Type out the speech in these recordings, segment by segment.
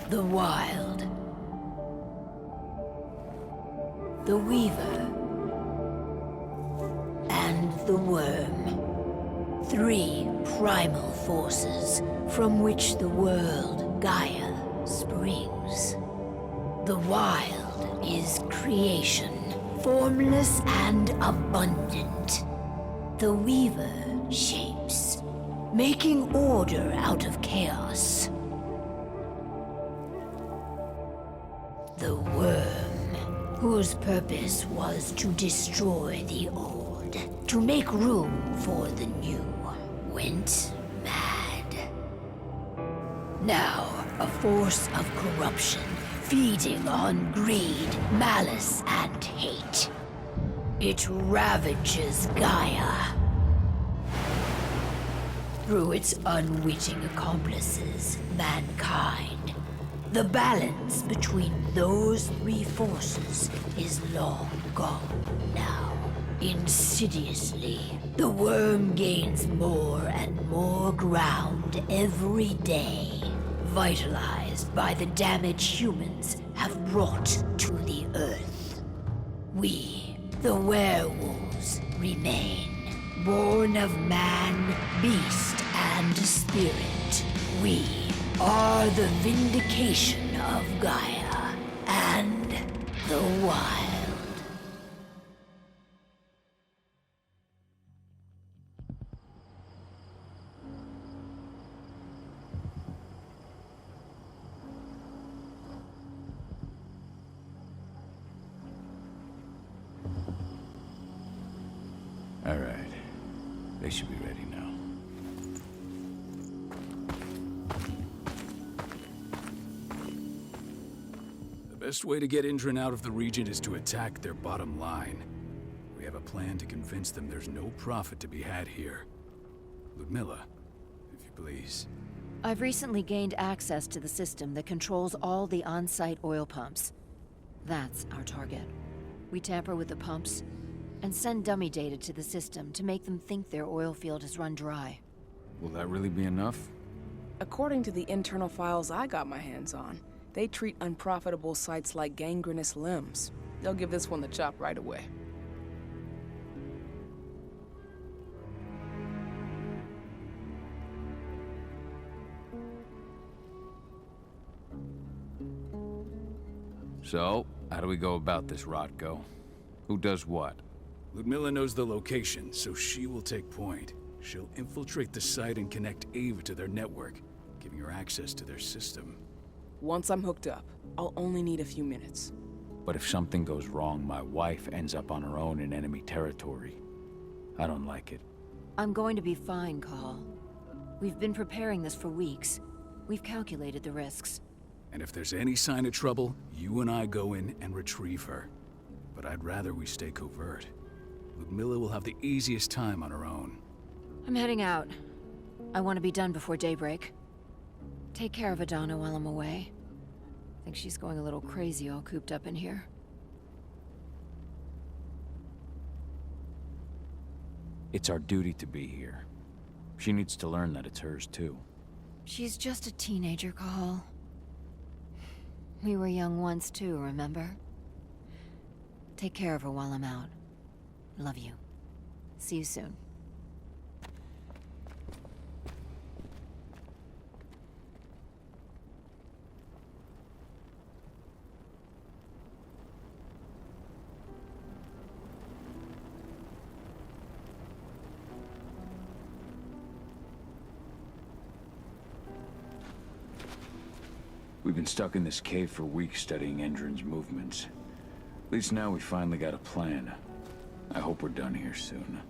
The Wild. The Weaver. And the Worm. 3 primal forces from which the world, Gaia, springs. The Wild is creation, formless and abundant. The Weaver shapes, making order out of chaos. The Worm, whose purpose was to destroy the old, to make room for the new, went mad. Now, a force of corruption, feeding on greed, malice, and hate. It ravages Gaia. Through its unwitting accomplices, mankind. The balance between those 3 forces is long gone now. Insidiously, the Worm gains more and more ground every day, vitalized by the damage humans have brought to the Earth. We, the werewolves, remain, born of man, beast, and spirit. We are the vindication of Gaia and the Wild. All right. They should be ready now. The best way to get Indran out of the region is to attack their bottom line. We have a plan to convince them there's no profit to be had here. Ludmilla, if you please. I've recently gained access to the system that controls all the on-site oil pumps. That's our target. We tamper with the pumps, And send dummy data to the system to make them think their oil field has run dry. Will that really be enough? According to the internal files I got my hands on, they treat unprofitable sites like gangrenous limbs. They'll give this one the chop right away. So, how do we go about this, Rodko? Who does what? Ludmilla knows the location, so she will take point. She'll infiltrate the site and connect Ava to their network, giving her access to their system. Once I'm hooked up, I'll only need a few minutes. But if something goes wrong, my wife ends up on her own in enemy territory. I don't like it. I'm going to be fine, Call. We've been preparing this for weeks. We've calculated the risks. And if there's any sign of trouble, you and I go in and retrieve her. But I'd rather we stay covert. Ludmilla will have the easiest time on her own. I'm heading out. I want to be done before daybreak. Take care of Adana while I'm away. I think she's going a little crazy all cooped up in here. It's our duty to be here. She needs to learn that it's hers too. She's just a teenager, Call. We were young once too, remember? Take care of her while I'm out. Love you. See you soon. We've been stuck in this cave for weeks studying Endron's movements. At least now we finally got a plan. I hope we're done here soon.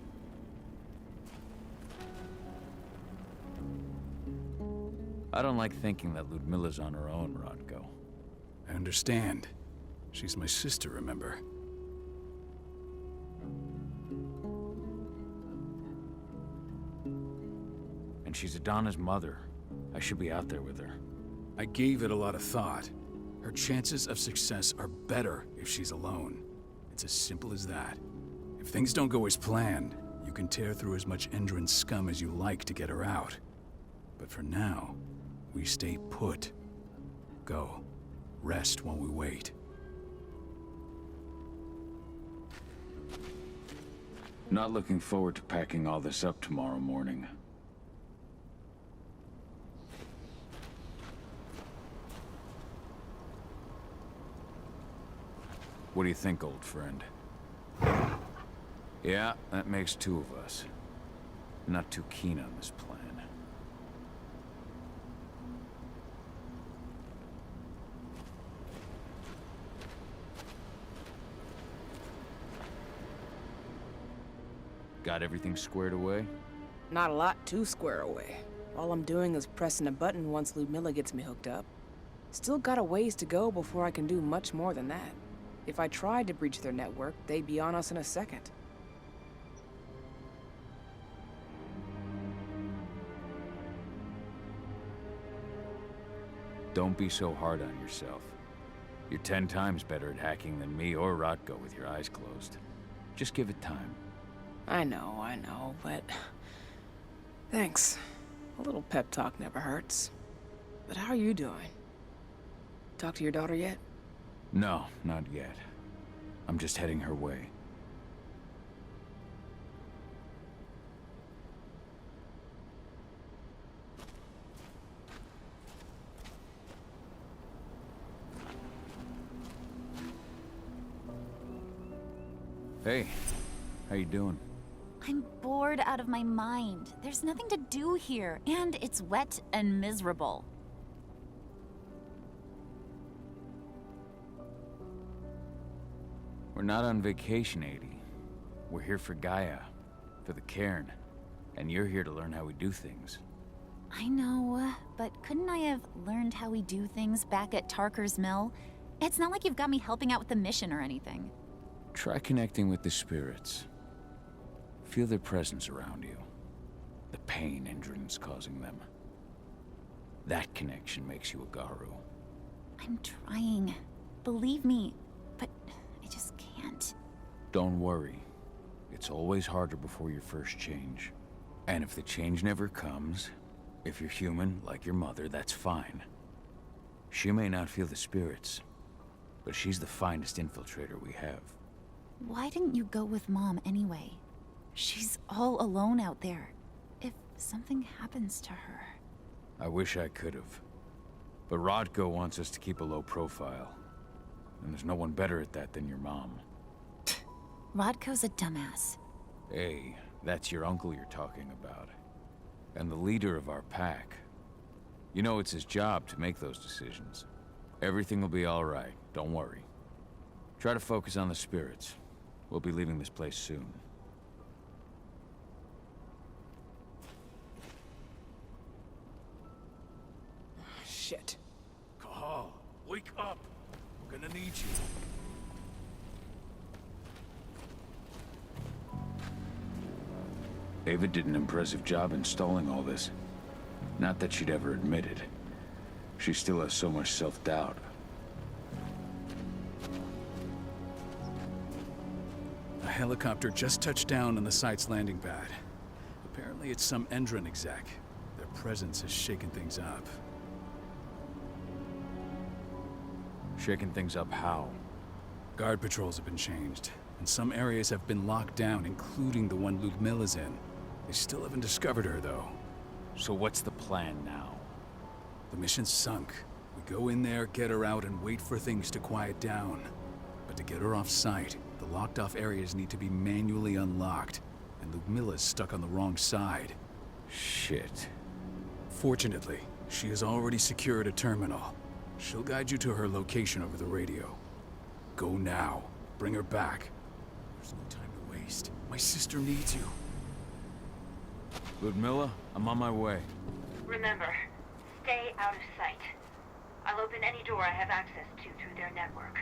I don't like thinking that Ludmilla's on her own, Rodko. I understand. She's my sister, remember? And she's Adana's mother. I should be out there with her. I gave it a lot of thought. Her chances of success are better if she's alone. It's as simple as that. If things don't go as planned, you can tear through as much Endron scum as you like to get her out. But for now, we stay put. Go. Rest while we wait. Not looking forward to packing all this up tomorrow morning. What do you think, old friend? Yeah, that makes two of us. Not too keen on this plan. Got everything squared away? Not a lot to square away. All I'm doing is pressing a button once Ludmilla gets me hooked up. Still got a ways to go before I can do much more than that. If I tried to breach their network, they'd be on us in a second. Don't be so hard on yourself. You're 10 times better at hacking than me or Rodko with your eyes closed. Just give it time. I know, but... Thanks. A little pep talk never hurts. But how are you doing? Talk to your daughter yet? No, not yet. I'm just heading her way. Hey, how you doing? I'm bored out of my mind. There's nothing to do here, and it's wet and miserable. We're not on vacation, Adie. We're here for Gaia, for the cairn, and you're here to learn how we do things. I know, but couldn't I have learned how we do things back at Tarker's Mill? It's not like you've got me helping out with the mission or anything. Try connecting with the spirits. Feel their presence around you. The pain Endron's causing them. That connection makes you a Garu. I'm trying. Believe me, but I just can't. Don't worry. It's always harder before your first change. And if the change never comes, if you're human, like your mother, that's fine. She may not feel the spirits, but she's the finest infiltrator we have. Why didn't you go with Mom anyway? She's all alone out there. If something happens to her... I wish I could have. But Rodko wants us to keep a low profile. And there's no one better at that than your mom. Rodko's a dumbass. Hey, that's your uncle you're talking about. And the leader of our pack. You know it's his job to make those decisions. Everything will be all right, don't worry. Try to focus on the spirits. We'll be leaving this place soon. Shit. Cahal, wake up! I'm gonna need you. David did an impressive job installing all this. Not that she'd ever admit it. She still has so much self-doubt. A helicopter just touched down on the site's landing pad. Apparently it's some Endron exec. Their presence has shaken things up. Shaking things up how? Guard patrols have been changed, and some areas have been locked down, including the one Ludmilla's in. They still haven't discovered her, though. So what's the plan now? The mission's sunk. We go in there, get her out, and wait for things to quiet down. But to get her off site, the locked-off areas need to be manually unlocked, and Ludmilla's stuck on the wrong side. Shit. Fortunately, she has already secured a terminal. She'll guide you to her location over the radio. Go now. Bring her back. There's no time to waste. My sister needs you. Ludmilla, I'm on my way. Remember, stay out of sight. I'll open any door I have access to through their network.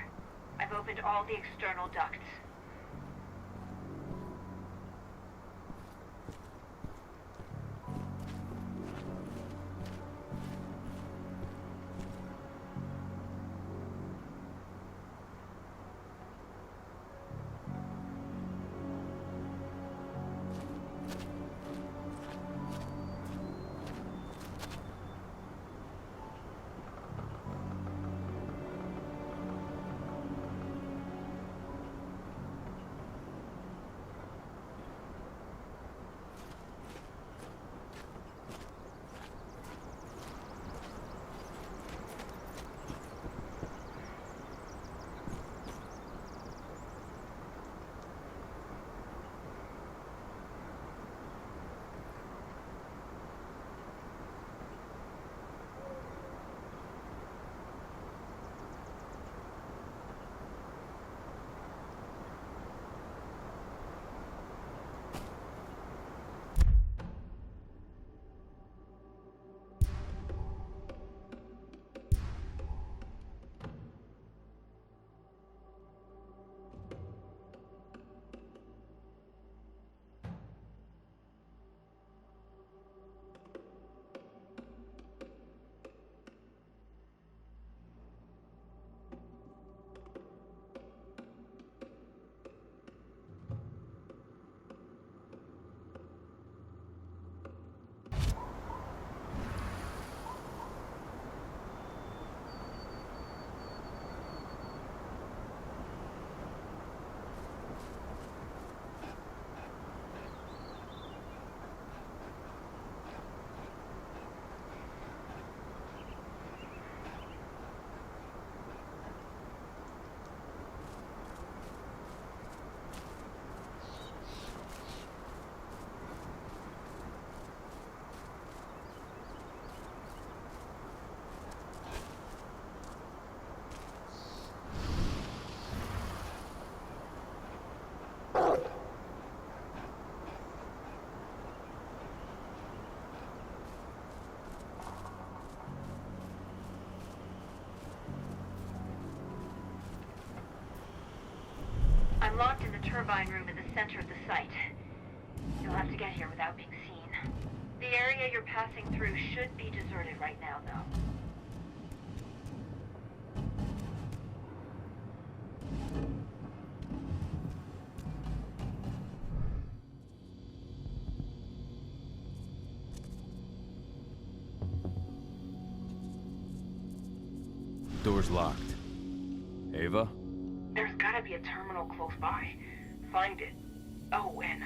I've opened all the external ducts. I'm locked in the turbine room in the center of the site. You'll have to get here without being seen. The area you're passing through should be deserted right now, though. Door's locked. Ava? There's gotta be a terminal close by. Find it. Oh, and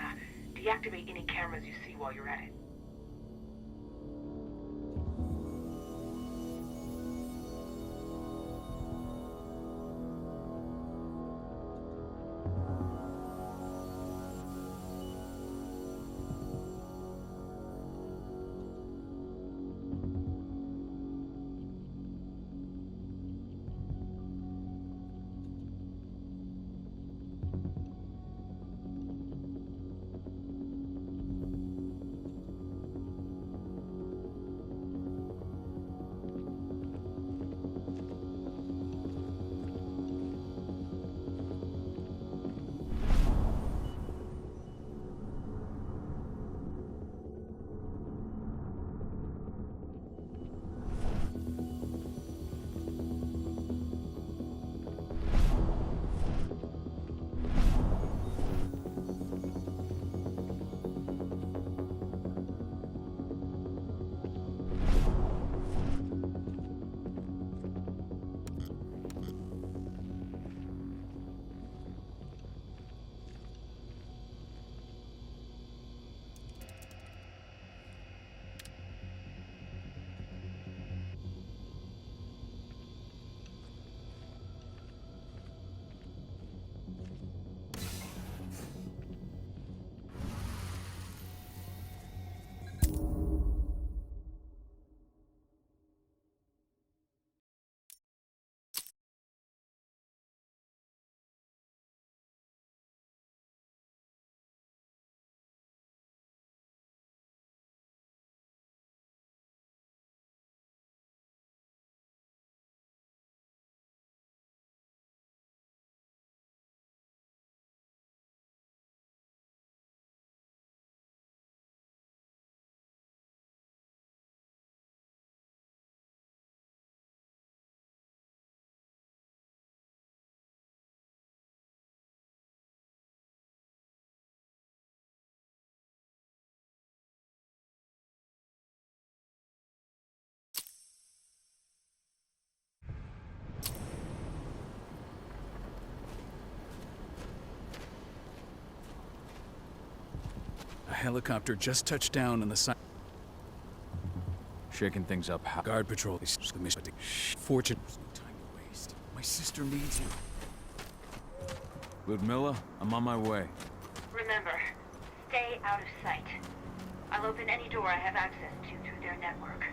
deactivate any cameras you see while you're at it. A helicopter just touched down on the side. Shaking things up how? Guard patrol is the mission. Fortune. There's no time to waste. My sister needs you. Ludmilla, I'm on my way. Remember, stay out of sight. I'll open any door I have access to through their network.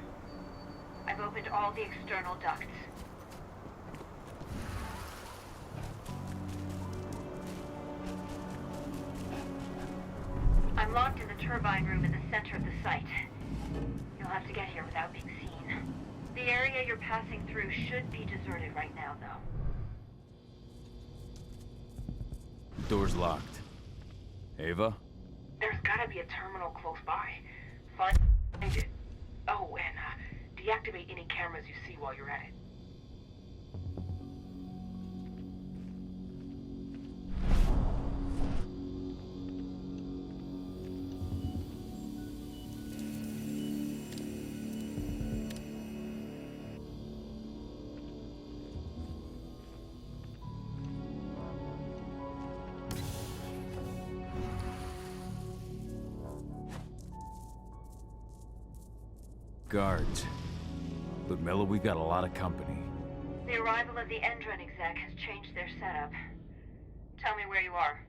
I've opened all the external ducts. I'm locked in the turbine room in the center of the site. You'll have to get here without being seen. The area you're passing through should be deserted right now, though. Door's locked. Ava? There's gotta be a terminal close by. Find it. Oh, and deactivate any cameras you see while you're at it. Guards. Ludmilla, we got a lot of company. The arrival of the Endron exec has changed their setup. Tell me where you are.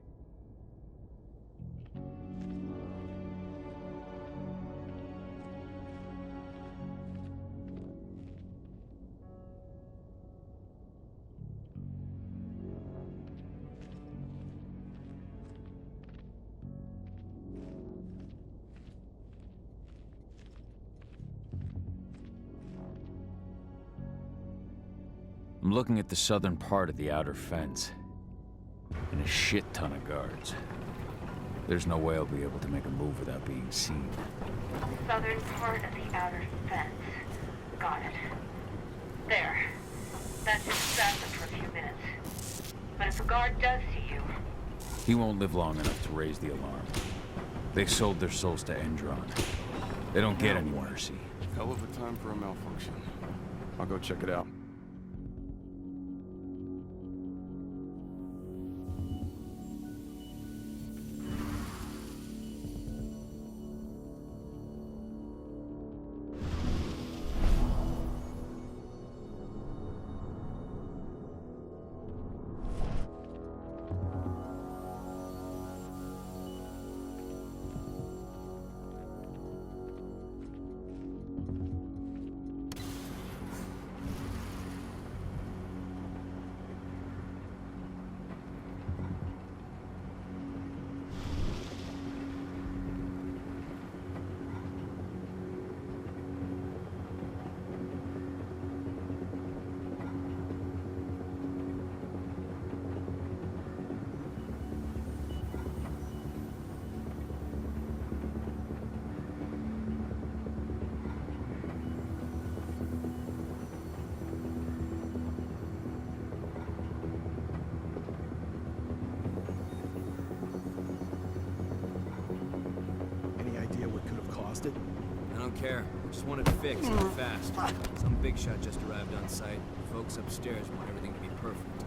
I'm looking at the southern part of the outer fence. And a shit ton of guards. There's no way I'll be able to make a move without being seen. Southern part of the outer fence. Got it. There. That should distract them for a few minutes. But if a guard does see you... He won't live long enough to raise the alarm. They sold their souls to Endron. They don't get any mercy. Hell of a time for a malfunction. I'll go check it out. lost it? I don't care. I just want it fixed and fast. Some big shot just arrived on site. Folks upstairs want everything to be perfect.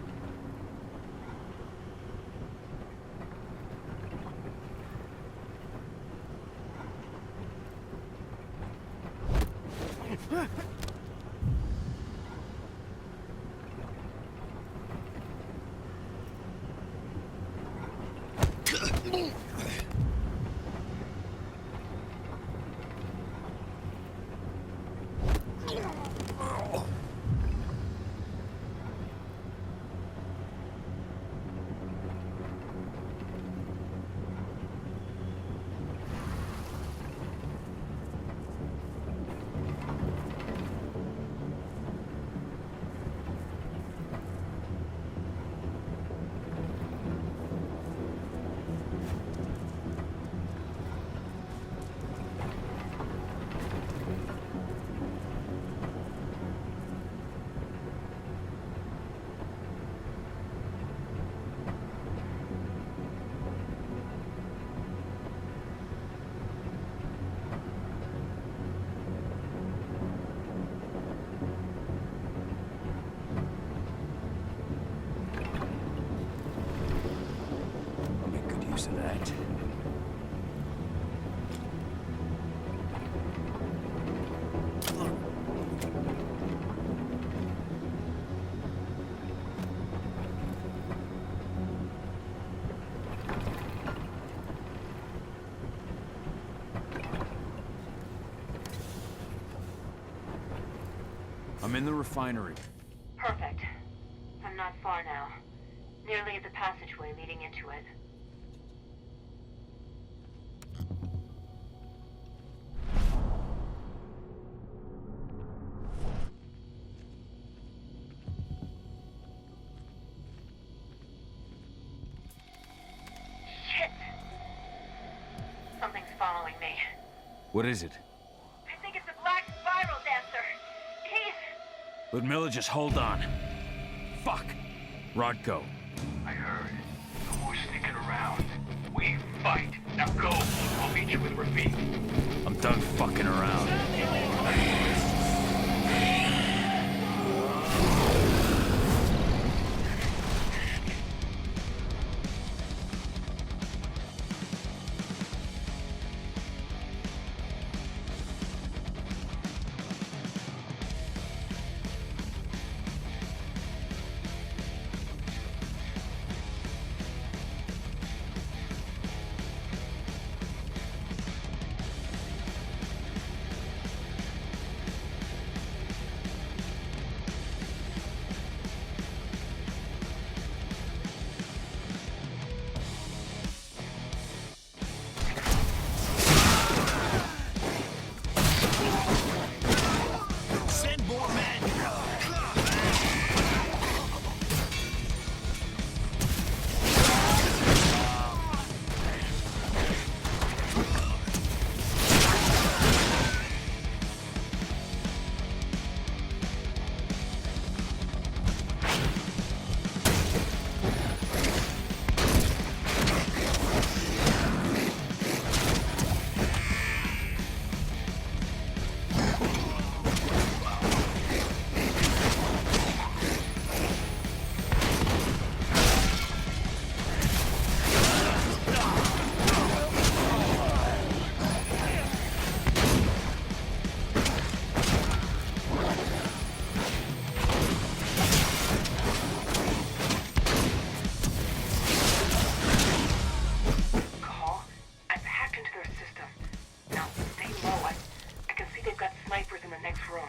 I'll make good use of that. I'm in the refinery. Perfect. I'm not far now. Nearly at the passageway leading into it. Shit! Something's following me. What is it? I think it's a black spiral dancer. He's... Ludmilla, just hold on. Fuck! Rodko. I heard. No more sneaking around. We fight. Now go. I'll meet you with Rafik. I'm done fucking around. Snipers in the next room.